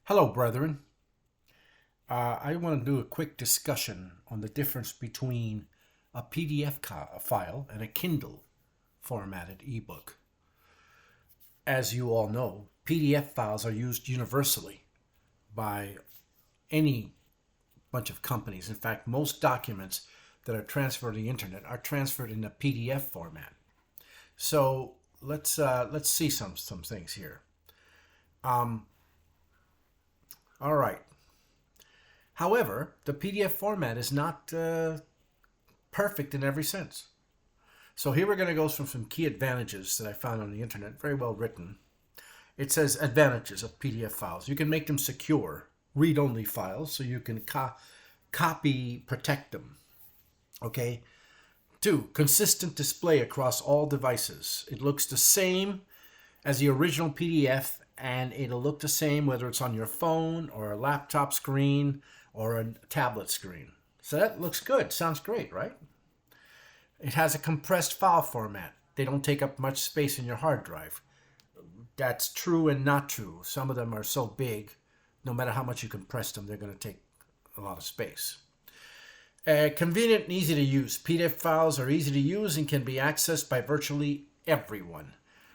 Hello, brethren. I want to do a quick discussion on the difference between a PDF file and a Kindle formatted ebook. As you all know, PDF files are used universally by any bunch of companies. In fact, most documents that are transferred to the internet are transferred in a PDF format. So let's see some things here. All right. However, the PDF format is not perfect in every sense. So here we're going to go through some key advantages that I found on the internet, very well written. It says advantages of PDF files. You can make them secure, read-only files, so you can copy, protect them. Okay. 2, consistent display across all devices. It looks the same as the original PDF, and it'll look the same whether it's on your phone or a laptop screen or a tablet screen. So that looks good. Sounds great, right? It has a compressed file format. They don't take up much space in your hard drive. That's true and not true. Some of them are so big, no matter how much you compress them, they're going to take a lot of space. Convenient and easy to use. PDF files are easy to use and can be accessed by virtually everyone.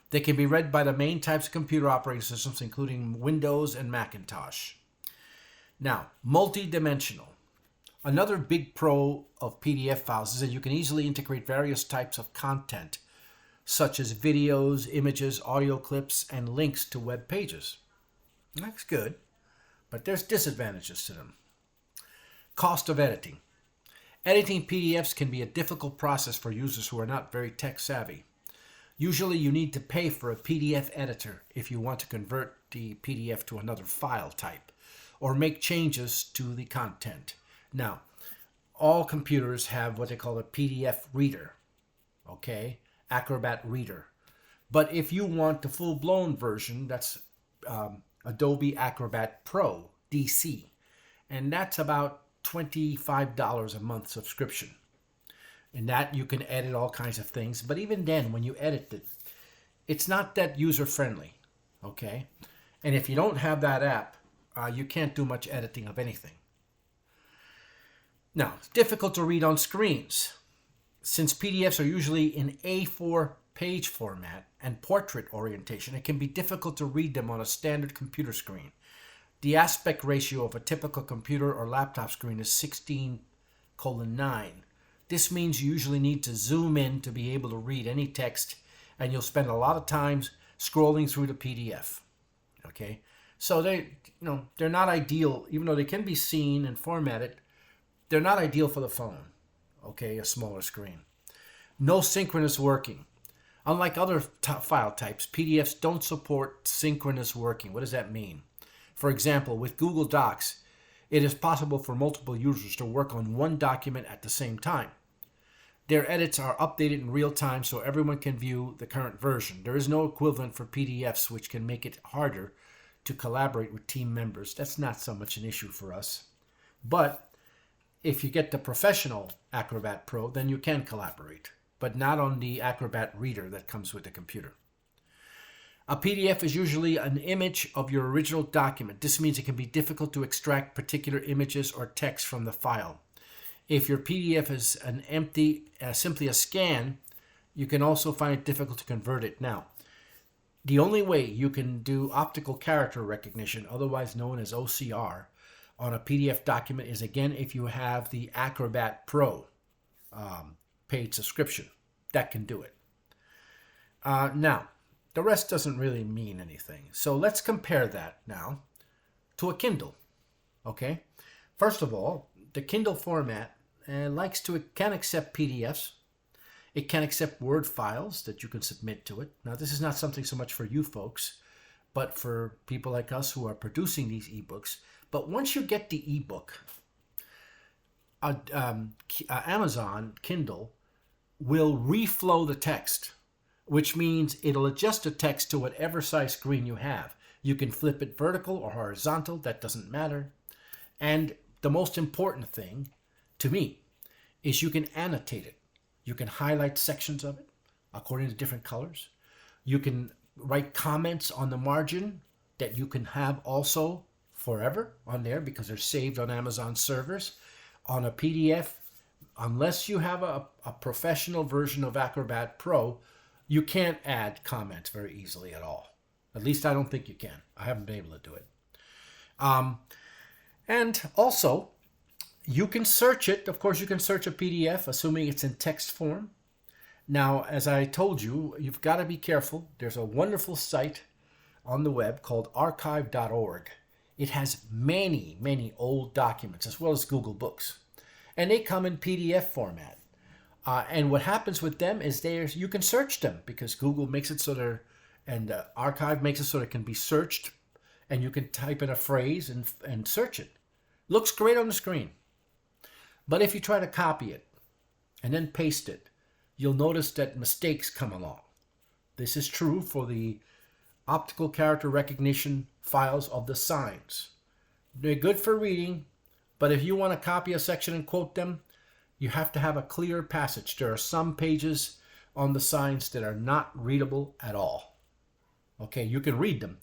They can be read by the main types of computer operating systems, including Windows and Macintosh. Now, multi-dimensional. Another big pro of PDF files is that you can easily integrate various types of content, such as videos, images, audio clips, and links to web pages. That's good, but there's disadvantages to them. Cost of editing. Editing PDFs can be a difficult process for users who are not very tech savvy. Usually you need to pay for a PDF editor if you want to convert the PDF to another file type or make changes to the content. Now, all computers have what they call a PDF reader, okay? Acrobat Reader. But if you want the full-blown version, that's Adobe Acrobat Pro, DC. And that's about $25 a month subscription. In that, you can edit all kinds of things. But even then, when you edit it, it's not that user-friendly, okay? And if you don't have that app, you can't do much editing of anything. Now, it's difficult to read on screens. Since PDFs are usually in A4 page format and portrait orientation, it can be difficult to read them on a standard computer screen. The aspect ratio of a typical computer or laptop screen is 16:9. This means you usually need to zoom in to be able to read any text, and you'll spend a lot of time scrolling through the PDF. Okay, so they're not ideal, even though they can be seen and formatted. They're not ideal for the phone. Okay, a smaller screen. No synchronous working. Unlike other file types, PDFs don't support synchronous working. What does that mean? For example, with Google Docs, it is possible for multiple users to work on one document at the same time. Their edits are updated in real time so everyone can view the current version. There is no equivalent for PDFs, which can make it harder to collaborate with team members. That's not so much an issue for us. But if you get the professional Acrobat Pro, then you can collaborate, but not on the Acrobat Reader that comes with the computer. A PDF is usually an image of your original document. This means it can be difficult to extract particular images or text from the file. If your PDF is simply a scan, you can also find it difficult to convert it. Now, the only way you can do optical character recognition, otherwise known as OCR, on a PDF document is, again, if you have the Acrobat Pro paid subscription. That can do it. Now, the rest doesn't really mean anything. So let's compare that now to a Kindle. Okay? First of all, the Kindle format can accept PDFs. It can accept Word files that you can submit to it. Now, this is not something so much for you folks, but for people like us who are producing these ebooks. But once you get the ebook, Amazon Kindle will reflow the text, which means it'll adjust the text to whatever size screen you have. You can flip it vertical or horizontal, that doesn't matter. And the most important thing, to me, is you can annotate it. You can highlight sections of it according to different colors. You can write comments on the margin that you can have also forever on there because they're saved on Amazon servers. On a PDF, unless you have a professional version of Acrobat Pro, you can't add comments very easily at all. At least I don't think you can. I haven't been able to do it. And also, you can search it. Of course, you can search a PDF, assuming it's in text form. Now, as I told you, you've got to be careful. There's a wonderful site on the web called archive.org. It has many, many old documents, as well as Google Books. And they come in PDF format. And what happens with them is you can search them because Google makes it so and Archive makes it so it can be searched, and you can type in a phrase and search it. Looks great on the screen. But if you try to copy it and then paste it, you'll notice that mistakes come along. This is true for the optical character recognition files of the signs. They're good for reading, but if you want to copy a section and quote them, you have to have a clear passage. There are some pages on the signs that are not readable at all. Okay, you can read them,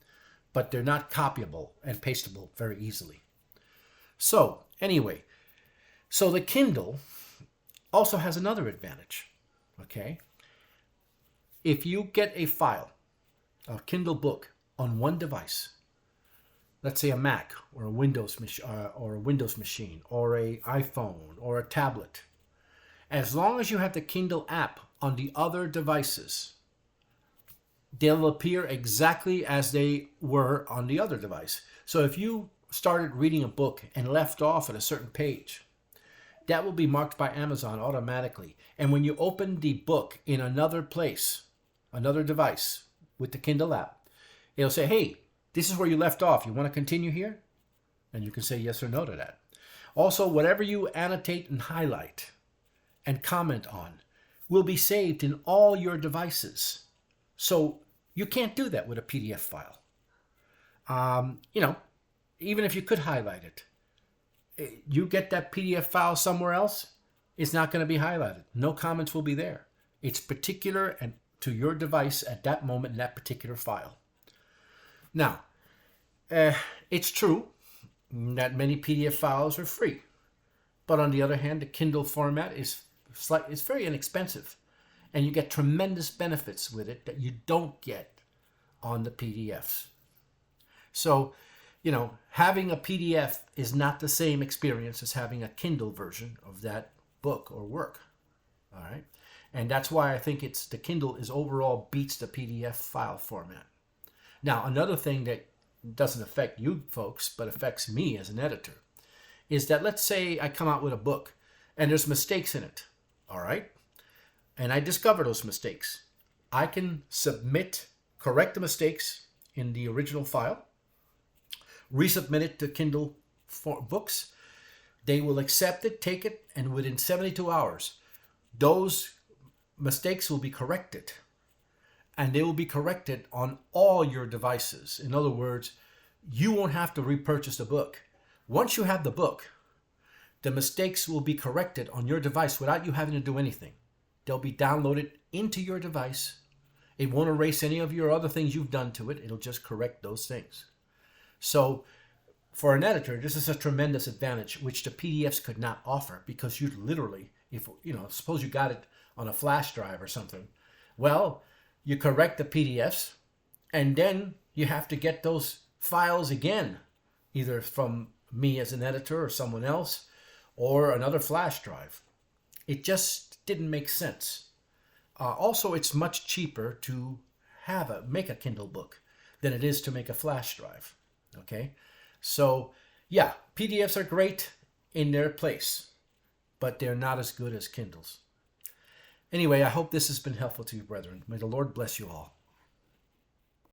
but they're not copyable and pastable very easily. So, anyway, so the Kindle also has another advantage. Okay, if you get a file, a Kindle book on one device, let's say a Mac or a Windows machine or a iPhone or a tablet, as long as you have the Kindle app on the other devices, they'll appear exactly as they were on the other device. So if you started reading a book and left off at a certain page, that will be marked by Amazon automatically. And when you open the book in another place, another device with the Kindle app, it'll say, hey, this is where you left off. You want to continue here? And you can say yes or no to that. Also, whatever you annotate and highlight and comment on will be saved in all your devices. So you can't do that with a PDF file. Even if you could highlight it, you get that PDF file somewhere else, it's not going to be highlighted. No comments will be there. It's particular and to your device at that moment in that particular file. Now, it's true that many PDF files are free. But on the other hand, the Kindle format is very inexpensive. And you get tremendous benefits with it that you don't get on the PDFs. So, having a PDF is not the same experience as having a Kindle version of that book or work. All right. And that's why I think the Kindle overall beats the PDF file format. Now, another thing that doesn't affect you folks, but affects me as an editor, is that let's say I come out with a book and there's mistakes in it. All right. And I discover those mistakes. I can correct the mistakes in the original file, resubmit it to Kindle books. They will accept it, take it, and within 72 hours, those mistakes will be corrected. And they will be corrected on all your devices. In other words, you won't have to repurchase the book. Once you have the book, the mistakes will be corrected on your device without you having to do anything. They'll be downloaded into your device. It won't erase any of your other things you've done to it. It'll just correct those things. So for an editor, this is a tremendous advantage, which the PDFs could not offer, because you literally, suppose you got it on a flash drive or something. Well, you correct the PDFs, and then you have to get those files again, either from me as an editor or someone else, or another flash drive. It just didn't make sense. Also, it's much cheaper to make a Kindle book than it is to make a flash drive. Okay, so yeah, PDFs are great in their place, but they're not as good as Kindles. Anyway, I hope this has been helpful to you, brethren. May the Lord bless you all.